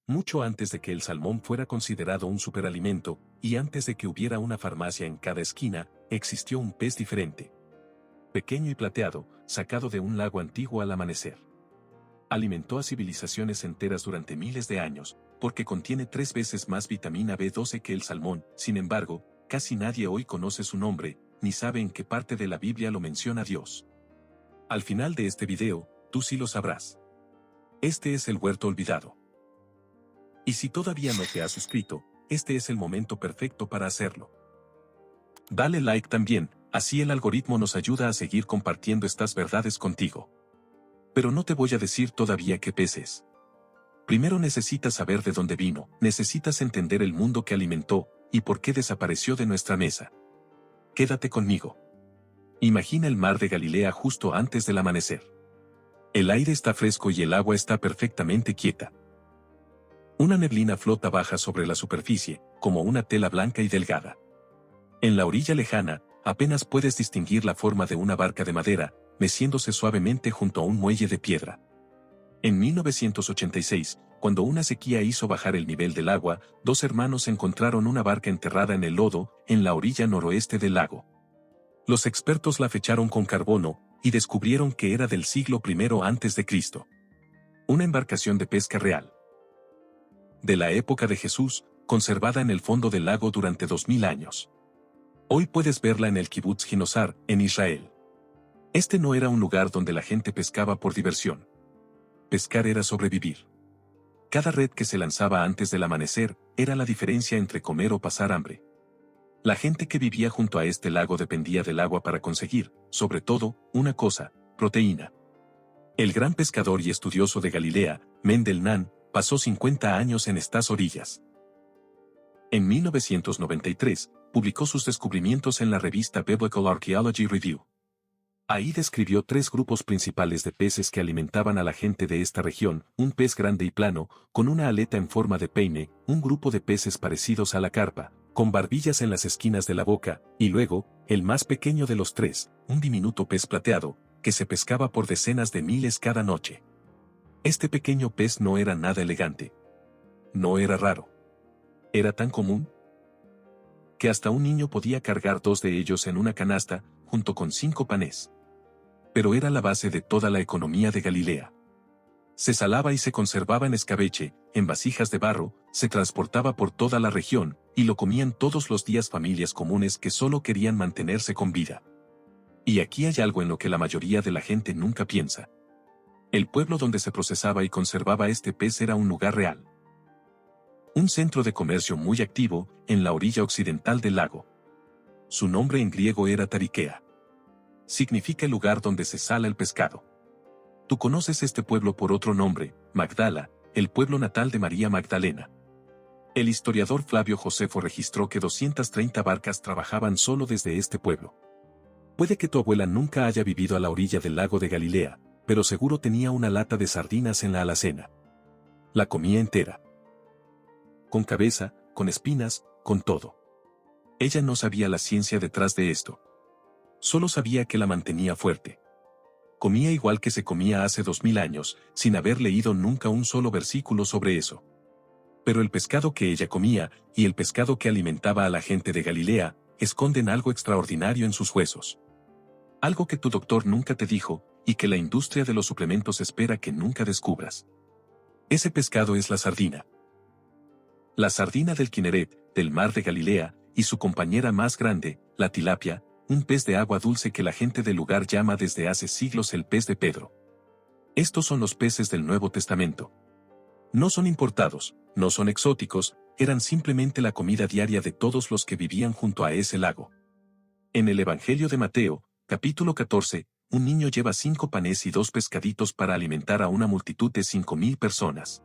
Mucho antes de que el salmón fuera considerado un superalimento, y antes de que hubiera una farmacia en cada esquina, existió un pez diferente. Pequeño y plateado, sacado de un lago antiguo al amanecer. Alimentó a civilizaciones enteras durante miles de años, porque contiene 3 veces más vitamina B12 que el salmón. Sin embargo, casi nadie hoy conoce su nombre, ni sabe en qué parte de la Biblia lo menciona Dios. Al final de este video, tú sí lo sabrás. Este es el huerto olvidado. Y si todavía no te has suscrito, este es el momento perfecto para hacerlo. Dale like también, así el algoritmo nos ayuda a seguir compartiendo estas verdades contigo. Pero no te voy a decir todavía qué pez es. Primero necesitas saber de dónde vino, necesitas entender el mundo que alimentó, y por qué desapareció de nuestra mesa. Quédate conmigo. Imagina el mar de Galilea justo antes del amanecer. El aire está fresco y el agua está perfectamente quieta. Una neblina flota baja sobre la superficie, como una tela blanca y delgada. En la orilla lejana, apenas puedes distinguir la forma de una barca de madera, meciéndose suavemente junto a un muelle de piedra. En 1986, cuando una sequía hizo bajar el nivel del agua, 2 hermanos encontraron una barca enterrada en el lodo, en la orilla noroeste del lago. Los expertos la fecharon con carbono, y descubrieron que era del siglo I a.C. Una embarcación de pesca real. De la época de Jesús, conservada en el fondo del lago durante 2000 años. Hoy puedes verla en el Kibutz Ginosar, en Israel. Este no era un lugar donde la gente pescaba por diversión. Pescar era sobrevivir. Cada red que se lanzaba antes del amanecer era la diferencia entre comer o pasar hambre. La gente que vivía junto a este lago dependía del agua para conseguir, sobre todo, una cosa: proteína. El gran pescador y estudioso de Galilea, Mendel Nan, pasó 50 años en estas orillas. En 1993, publicó sus descubrimientos en la revista Biblical Archaeology Review. Ahí describió 3 grupos principales de peces que alimentaban a la gente de esta región: un pez grande y plano, con una aleta en forma de peine, un grupo de peces parecidos a la carpa, con barbillas en las esquinas de la boca, y luego, el más pequeño de los 3, un diminuto pez plateado, que se pescaba por decenas de miles cada noche. Este pequeño pez no era nada elegante. No era raro. Era tan común que hasta un niño podía cargar 2 de ellos en una canasta, junto con 5 panes. Pero era la base de toda la economía de Galilea. Se salaba y se conservaba en escabeche, en vasijas de barro, se transportaba por toda la región, y lo comían todos los días familias comunes que solo querían mantenerse con vida. Y aquí hay algo en lo que la mayoría de la gente nunca piensa. El pueblo donde se procesaba y conservaba este pez era un lugar real. Un centro de comercio muy activo, en la orilla occidental del lago. Su nombre en griego era Tarikea. Significa el lugar donde se sala el pescado. Tú conoces este pueblo por otro nombre, Magdala, el pueblo natal de María Magdalena. El historiador Flavio Josefo registró que 230 barcas trabajaban solo desde este pueblo. Puede que tu abuela nunca haya vivido a la orilla del lago de Galilea, pero seguro tenía una lata de sardinas en la alacena. La comía entera. Con cabeza, con espinas, con todo. Ella no sabía la ciencia detrás de esto. Solo sabía que la mantenía fuerte. Comía igual que se comía hace 2000 años, sin haber leído nunca un solo versículo sobre eso. Pero el pescado que ella comía, y el pescado que alimentaba a la gente de Galilea, esconden algo extraordinario en sus huesos. Algo que tu doctor nunca te dijo, y que la industria de los suplementos espera que nunca descubras. Ese pescado es la sardina. La sardina del Kineret, del mar de Galilea, y su compañera más grande, la tilapia, un pez de agua dulce que la gente del lugar llama desde hace siglos el pez de Pedro. Estos son los peces del Nuevo Testamento. No son importados, no son exóticos, eran simplemente la comida diaria de todos los que vivían junto a ese lago. En el Evangelio de Mateo, capítulo 14, un niño lleva 5 panes y 2 pescaditos para alimentar a una multitud de 5000 personas.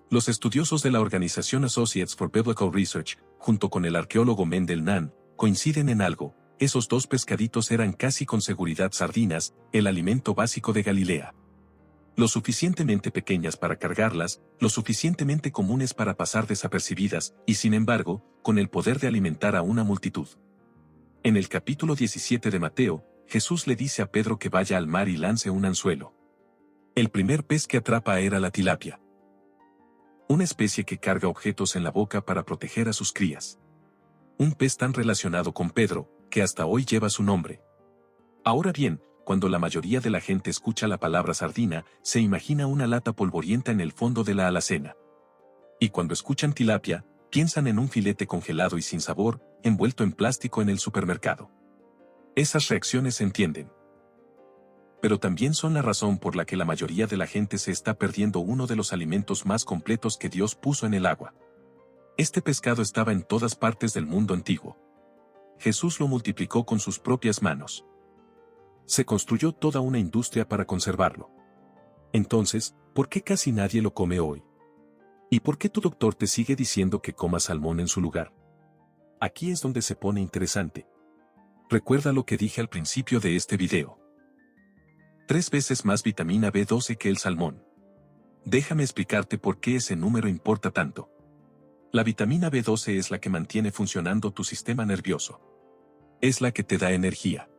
Los estudiosos de la organización Associates for Biblical Research, junto con el arqueólogo Mendel Nan, coinciden en algo: esos 2 pescaditos eran casi con seguridad sardinas, el alimento básico de Galilea. Lo suficientemente pequeñas para cargarlas, lo suficientemente comunes para pasar desapercibidas, y sin embargo, con el poder de alimentar a una multitud. En el capítulo 17 de Mateo, Jesús le dice a Pedro que vaya al mar y lance un anzuelo. El primer pez que atrapa era la tilapia. Una especie que carga objetos en la boca para proteger a sus crías. Un pez tan relacionado con Pedro, que hasta hoy lleva su nombre. Ahora bien, cuando la mayoría de la gente escucha la palabra sardina, se imagina una lata polvorienta en el fondo de la alacena. Y cuando escuchan tilapia, piensan en un filete congelado y sin sabor, envuelto en plástico en el supermercado. Esas reacciones se entienden. Pero también son la razón por la que la mayoría de la gente se está perdiendo uno de los alimentos más completos que Dios puso en el agua. Este pescado estaba en todas partes del mundo antiguo. Jesús lo multiplicó con sus propias manos. Se construyó toda una industria para conservarlo. Entonces, ¿por qué casi nadie lo come hoy? ¿Y por qué tu doctor te sigue diciendo que comas salmón en su lugar? Aquí es donde se pone interesante. Recuerda lo que dije al principio de este video. 3 veces más vitamina B12 que el salmón. Déjame explicarte por qué ese número importa tanto. La vitamina B12 es la que mantiene funcionando tu sistema nervioso. Es la que te da energía.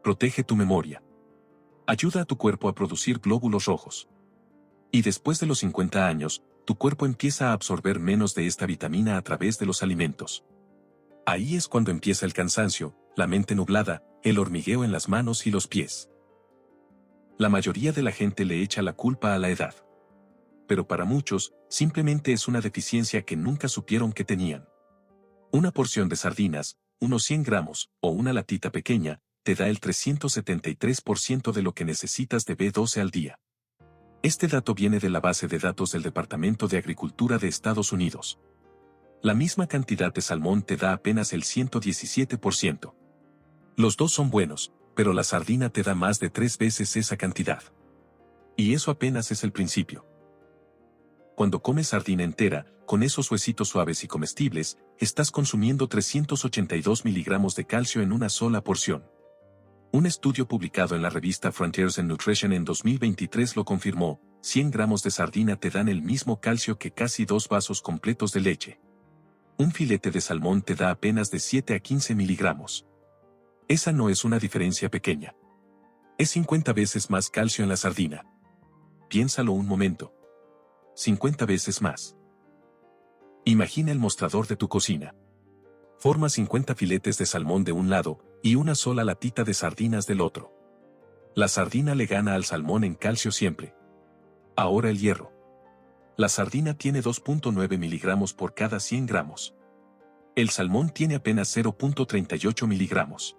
Protege tu memoria. Ayuda a tu cuerpo a producir glóbulos rojos. Y después de los 50 años, tu cuerpo empieza a absorber menos de esta vitamina a través de los alimentos. Ahí es cuando empieza el cansancio, la mente nublada, el hormigueo en las manos y los pies. La mayoría de la gente le echa la culpa a la edad. Pero para muchos, simplemente es una deficiencia que nunca supieron que tenían. Una porción de sardinas, unos 100 gramos, o una latita pequeña, te da el 373% de lo que necesitas de B12 al día. Este dato viene de la base de datos del Departamento de Agricultura de Estados Unidos. La misma cantidad de salmón te da apenas el 117%. Los dos son buenos, pero la sardina te da más de 3 veces esa cantidad. Y eso apenas es el principio. Cuando comes sardina entera, con esos huesitos suaves y comestibles, estás consumiendo 382 miligramos de calcio en una sola porción. Un estudio publicado en la revista Frontiers in Nutrition en 2023 lo confirmó: 100 gramos de sardina te dan el mismo calcio que casi 2 vasos completos de leche. Un filete de salmón te da apenas de 7 a 15 miligramos. Esa no es una diferencia pequeña. Es 50 veces más calcio en la sardina. Piénsalo un momento. 50 veces más. Imagina el mostrador de tu cocina. Forma 50 filetes de salmón de un lado, y una sola latita de sardinas del otro. La sardina le gana al salmón en calcio siempre. Ahora el hierro. La sardina tiene 2.9 miligramos por cada 100 gramos. El salmón tiene apenas 0.38 miligramos.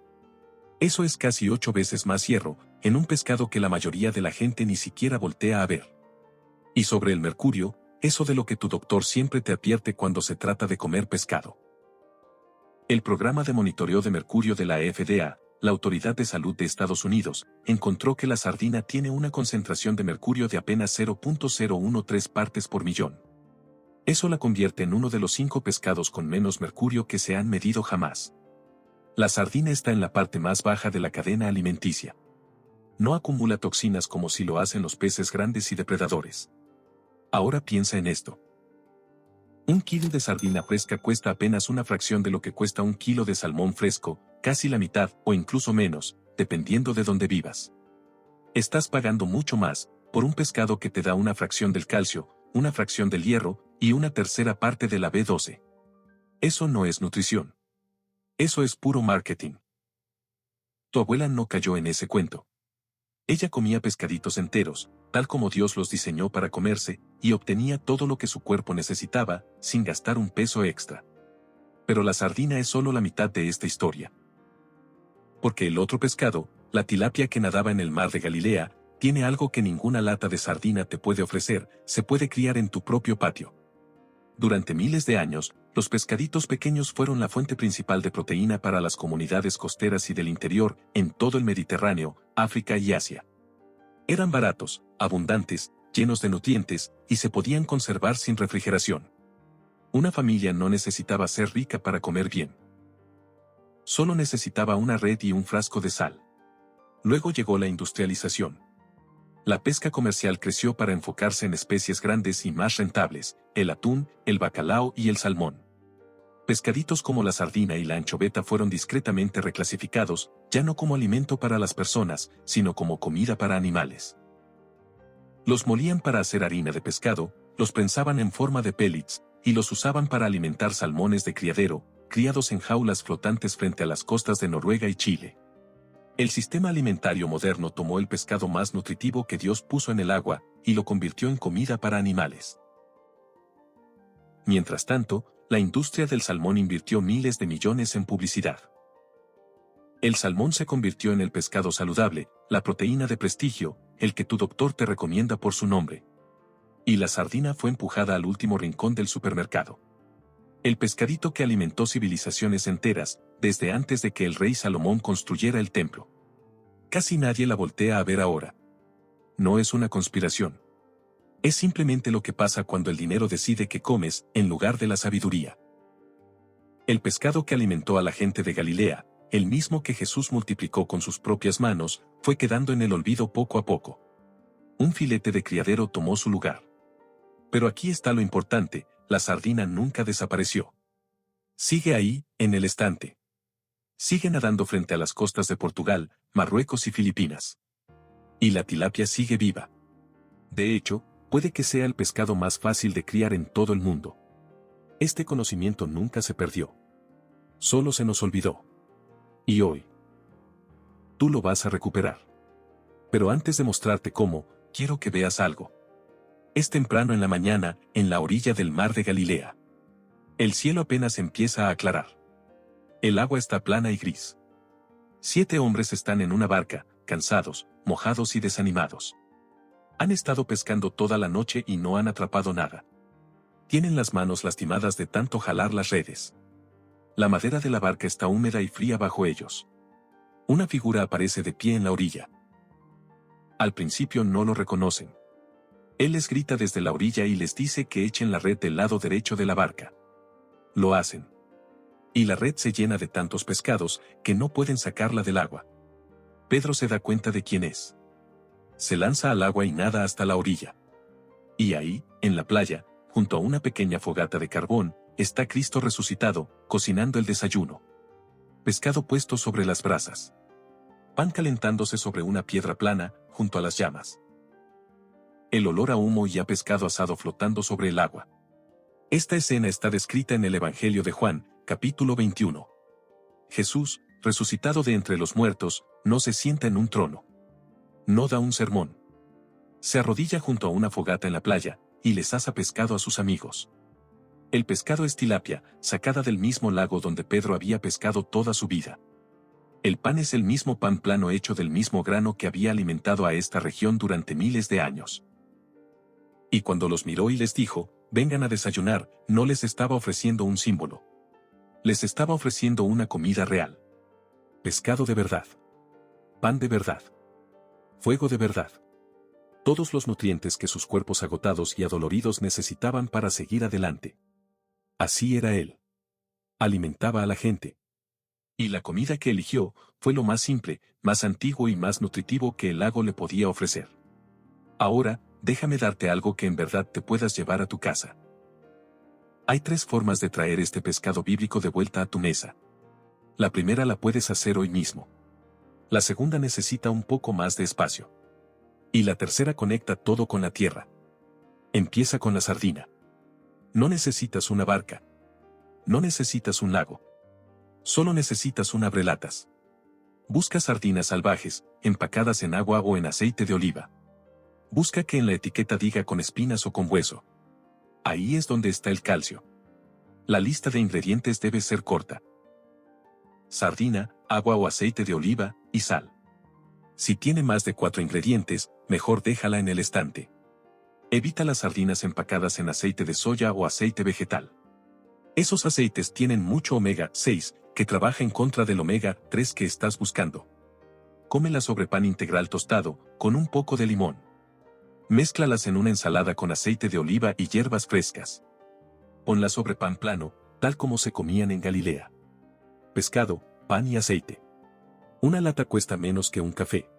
Eso es casi 8 veces más hierro, en un pescado que la mayoría de la gente ni siquiera voltea a ver. Y sobre el mercurio, eso de lo que tu doctor siempre te advierte cuando se trata de comer pescado. El programa de monitoreo de mercurio de la FDA, la Autoridad de Salud de Estados Unidos, encontró que la sardina tiene una concentración de mercurio de apenas 0.013 partes por millón. Eso la convierte en uno de los 5 pescados con menos mercurio que se han medido jamás. La sardina está en la parte más baja de la cadena alimenticia. No acumula toxinas como si lo hacen los peces grandes y depredadores. Ahora piensa en esto. 1 kilo de sardina fresca cuesta apenas una fracción de lo que cuesta 1 kilo de salmón fresco, casi la mitad o incluso menos, dependiendo de dónde vivas. Estás pagando mucho más por un pescado que te da una fracción del calcio, una fracción del hierro y una tercera parte de la B12. Eso no es nutrición. Eso es puro marketing. Tu abuela no cayó en ese cuento. Ella comía pescaditos enteros, tal como Dios los diseñó para comerse, y obtenía todo lo que su cuerpo necesitaba, sin gastar un peso extra. Pero la sardina es solo la mitad de esta historia. Porque el otro pescado, la tilapia que nadaba en el mar de Galilea, tiene algo que ninguna lata de sardina te puede ofrecer: se puede criar en tu propio patio. Durante miles de años, los pescaditos pequeños fueron la fuente principal de proteína para las comunidades costeras y del interior, en todo el Mediterráneo, África y Asia. Eran baratos, abundantes, llenos de nutrientes, y se podían conservar sin refrigeración. Una familia no necesitaba ser rica para comer bien. Solo necesitaba una red y un frasco de sal. Luego llegó la industrialización. La pesca comercial creció para enfocarse en especies grandes y más rentables: el atún, el bacalao y el salmón. Pescaditos como la sardina y la anchoveta fueron discretamente reclasificados, ya no como alimento para las personas, sino como comida para animales. Los molían para hacer harina de pescado, los prensaban en forma de pellets, y los usaban para alimentar salmones de criadero, criados en jaulas flotantes frente a las costas de Noruega y Chile. El sistema alimentario moderno tomó el pescado más nutritivo que Dios puso en el agua, y lo convirtió en comida para animales. Mientras tanto, la industria del salmón invirtió miles de millones en publicidad. El salmón se convirtió en el pescado saludable, la proteína de prestigio, el que tu doctor te recomienda por su nombre. Y la sardina fue empujada al último rincón del supermercado. El pescadito que alimentó civilizaciones enteras, desde antes de que el rey Salomón construyera el templo. Casi nadie la voltea a ver ahora. No es una conspiración. Es simplemente lo que pasa cuando el dinero decide qué comes, en lugar de la sabiduría. El pescado que alimentó a la gente de Galilea, el mismo que Jesús multiplicó con sus propias manos, fue quedando en el olvido poco a poco. Un filete de criadero tomó su lugar. Pero aquí está lo importante, la sardina nunca desapareció. Sigue ahí, en el estante. Sigue nadando frente a las costas de Portugal, Marruecos y Filipinas. Y la tilapia sigue viva. De hecho, puede que sea el pescado más fácil de criar en todo el mundo. Este conocimiento nunca se perdió. Solo se nos olvidó. Y hoy, tú lo vas a recuperar. Pero antes de mostrarte cómo, quiero que veas algo. Es temprano en la mañana, en la orilla del mar de Galilea. El cielo apenas empieza a aclarar. El agua está plana y gris. 7 hombres están en una barca, cansados, mojados y desanimados. Han estado pescando toda la noche y no han atrapado nada. Tienen las manos lastimadas de tanto jalar las redes. La madera de la barca está húmeda y fría bajo ellos. Una figura aparece de pie en la orilla. Al principio no lo reconocen. Él les grita desde la orilla y les dice que echen la red del lado derecho de la barca. Lo hacen. Y la red se llena de tantos pescados que no pueden sacarla del agua. Pedro se da cuenta de quién es. Se lanza al agua y nada hasta la orilla. Y ahí, en la playa, junto a una pequeña fogata de carbón, está Cristo resucitado, cocinando el desayuno. Pescado puesto sobre las brasas. Pan calentándose sobre una piedra plana, junto a las llamas. El olor a humo y a pescado asado flotando sobre el agua. Esta escena está descrita en el Evangelio de Juan, capítulo 21. Jesús, resucitado de entre los muertos, no se sienta en un trono. No da un sermón. Se arrodilla junto a una fogata en la playa, y les asa pescado a sus amigos. El pescado es tilapia, sacada del mismo lago donde Pedro había pescado toda su vida. El pan es el mismo pan plano hecho del mismo grano que había alimentado a esta región durante miles de años. Y cuando los miró y les dijo, vengan a desayunar, no les estaba ofreciendo un símbolo. Les estaba ofreciendo una comida real. Pescado de verdad. Pan de verdad. Fuego de verdad. Todos los nutrientes que sus cuerpos agotados y adoloridos necesitaban para seguir adelante. Así era él. Alimentaba a la gente. Y la comida que eligió fue lo más simple, más antiguo y más nutritivo que el lago le podía ofrecer. Ahora, déjame darte algo que en verdad te puedas llevar a tu casa. Hay 3 formas de traer este pescado bíblico de vuelta a tu mesa. La primera la puedes hacer hoy mismo. La segunda necesita un poco más de espacio. Y la tercera conecta todo con la tierra. Empieza con la sardina. No necesitas una barca. No necesitas un lago. Solo necesitas un abrelatas. Busca sardinas salvajes, empacadas en agua o en aceite de oliva. Busca que en la etiqueta diga con espinas o con hueso. Ahí es donde está el calcio. La lista de ingredientes debe ser corta. Sardina, agua o aceite de oliva, y sal. Si tiene más de 4 ingredientes, mejor déjala en el estante. Evita las sardinas empacadas en aceite de soya o aceite vegetal. Esos aceites tienen mucho omega 6, que trabaja en contra del omega 3 que estás buscando. Cómela sobre pan integral tostado, con un poco de limón. Mézclalas en una ensalada con aceite de oliva y hierbas frescas. Ponlas sobre pan plano, tal como se comían en Galilea. Pescado, pan y aceite. Una lata cuesta menos que un café.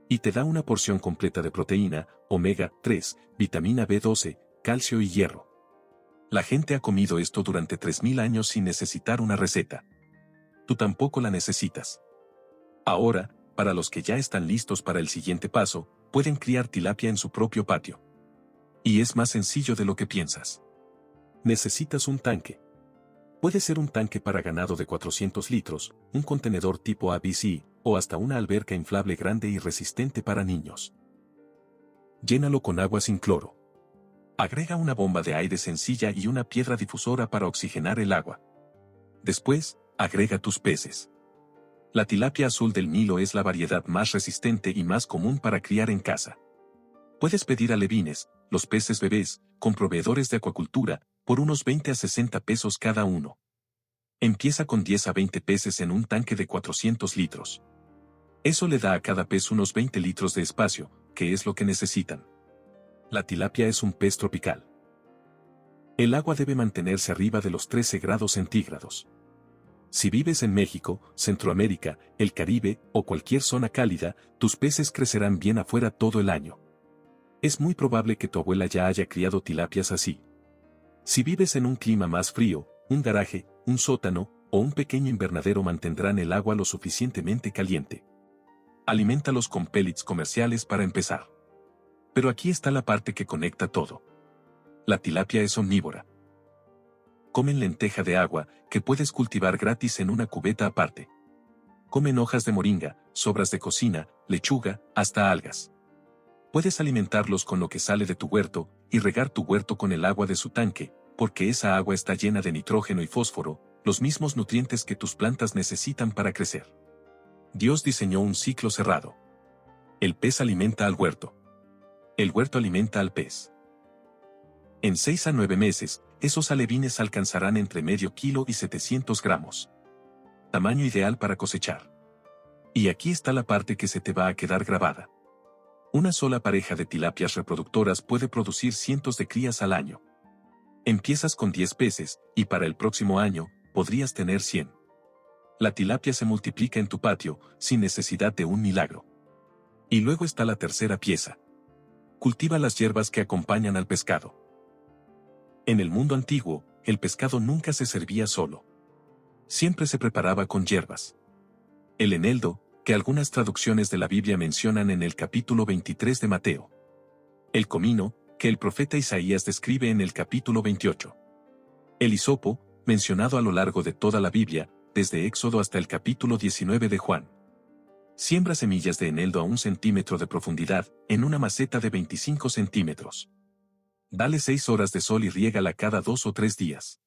Y te da una porción completa de proteína, omega 3, vitamina B12, calcio y hierro. La gente ha comido esto durante 3000 años sin necesitar una receta. Tú tampoco la necesitas. Ahora, para los que ya están listos para el siguiente paso, pueden criar tilapia en su propio patio. Y es más sencillo de lo que piensas. Necesitas un tanque. Puede ser un tanque para ganado de 400 litros, un contenedor tipo ABC, o hasta una alberca inflable grande y resistente para niños. Llénalo con agua sin cloro. Agrega una bomba de aire sencilla y una piedra difusora para oxigenar el agua. Después, agrega tus peces. La tilapia azul del Nilo es la variedad más resistente y más común para criar en casa. Puedes pedir alevines, los peces bebés, con proveedores de acuacultura, por unos 20 a 60 pesos cada uno. Empieza con 10 a 20 peces en un tanque de 400 litros. Eso le da a cada pez unos 20 litros de espacio, que es lo que necesitan. La tilapia es un pez tropical. El agua debe mantenerse arriba de los 13 grados centígrados. Si vives en México, Centroamérica, el Caribe o cualquier zona cálida, tus peces crecerán bien afuera todo el año. Es muy probable que tu abuela ya haya criado tilapias así. Si vives en un clima más frío, un garaje, un sótano o un pequeño invernadero mantendrán el agua lo suficientemente caliente. Aliméntalos con pellets comerciales para empezar. Pero aquí está la parte que conecta todo. La tilapia es omnívora. Comen lenteja de agua, que puedes cultivar gratis en una cubeta aparte. Comen hojas de moringa, sobras de cocina, lechuga, hasta algas. Puedes alimentarlos con lo que sale de tu huerto, y regar tu huerto con el agua de su tanque, porque esa agua está llena de nitrógeno y fósforo, los mismos nutrientes que tus plantas necesitan para crecer. Dios diseñó un ciclo cerrado. El pez alimenta al huerto. El huerto alimenta al pez. En 6 a 9 meses, esos alevines alcanzarán entre medio kilo y 700 gramos. Tamaño ideal para cosechar. Y aquí está la parte que se te va a quedar grabada. Una sola pareja de tilapias reproductoras puede producir cientos de crías al año. Empiezas con 10 peces, y para el próximo año, podrías tener 100. La tilapia se multiplica en tu patio, sin necesidad de un milagro. Y luego está la tercera pieza. Cultiva las hierbas que acompañan al pescado. En el mundo antiguo, el pescado nunca se servía solo. Siempre se preparaba con hierbas. El eneldo, que algunas traducciones de la Biblia mencionan en el capítulo 23 de Mateo. El comino, que el profeta Isaías describe en el capítulo 28. El hisopo, mencionado a lo largo de toda la Biblia, desde Éxodo hasta el capítulo 19 de Juan. Siembra semillas de eneldo a 1 centímetro de profundidad, en una maceta de 25 centímetros. Dale 6 horas de sol y riégala cada 2 o 3 días.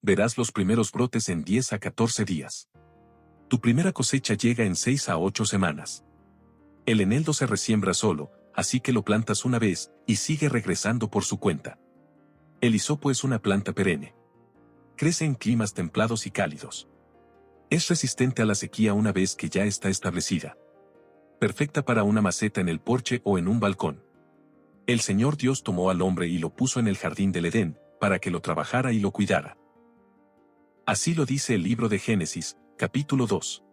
Verás los primeros brotes en 10 a 14 días. Tu primera cosecha llega en 6 a 8 semanas. El eneldo se resiembra solo, así que lo plantas una vez, y sigue regresando por su cuenta. El hisopo es una planta perenne. Crece en climas templados y cálidos. Es resistente a la sequía una vez que ya está establecida. Perfecta para una maceta en el porche o en un balcón. El Señor Dios tomó al hombre y lo puso en el jardín del Edén, para que lo trabajara y lo cuidara. Así lo dice el libro de Génesis, capítulo 2.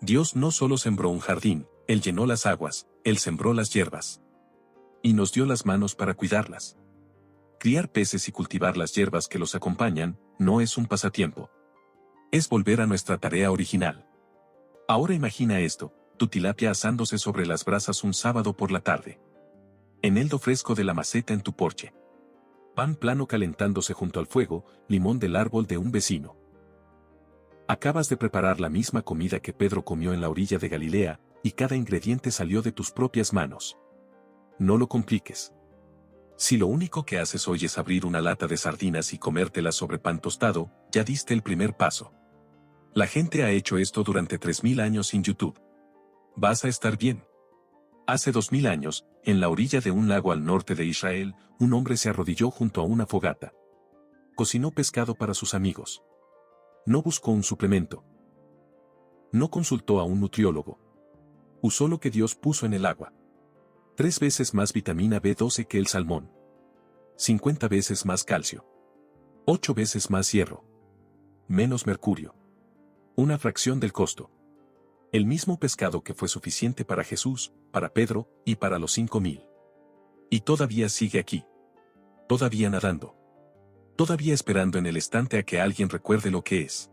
Dios no solo sembró un jardín, Él llenó las aguas, Él sembró las hierbas. Y nos dio las manos para cuidarlas. Criar peces y cultivar las hierbas que los acompañan, no es un pasatiempo. Es volver a nuestra tarea original. Ahora imagina esto, tu tilapia asándose sobre las brasas un sábado por la tarde. Eneldo fresco de la maceta en tu porche. Pan plano calentándose junto al fuego, limón del árbol de un vecino. Acabas de preparar la misma comida que Pedro comió en la orilla de Galilea, y cada ingrediente salió de tus propias manos. No lo compliques. Si lo único que haces hoy es abrir una lata de sardinas y comértelas sobre pan tostado, ya diste el primer paso. La gente ha hecho esto durante 3000 años en YouTube. Vas a estar bien. Hace 2000 años, en la orilla de un lago al norte de Israel, un hombre se arrodilló junto a una fogata. Cocinó pescado para sus amigos. No buscó un suplemento. No consultó a un nutriólogo. Usó lo que Dios puso en el agua. 3 veces más vitamina B12 que el salmón. 50 veces más calcio. 8 veces más hierro. Menos mercurio. Una fracción del costo. El mismo pescado que fue suficiente para Jesús, para Pedro, y para los 5000. Y todavía sigue aquí. Todavía nadando. Todavía esperando en el estante a que alguien recuerde lo que es.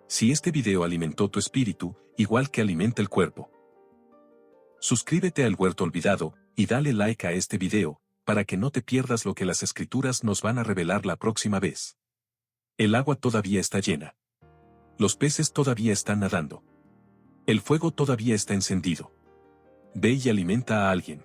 Si este video alimentó tu espíritu, igual que alimenta el cuerpo. Suscríbete al Huerto Olvidado, y dale like a este video, para que no te pierdas lo que las escrituras nos van a revelar la próxima vez. El agua todavía está llena. Los peces todavía están nadando. El fuego todavía está encendido. Ve y alimenta a alguien.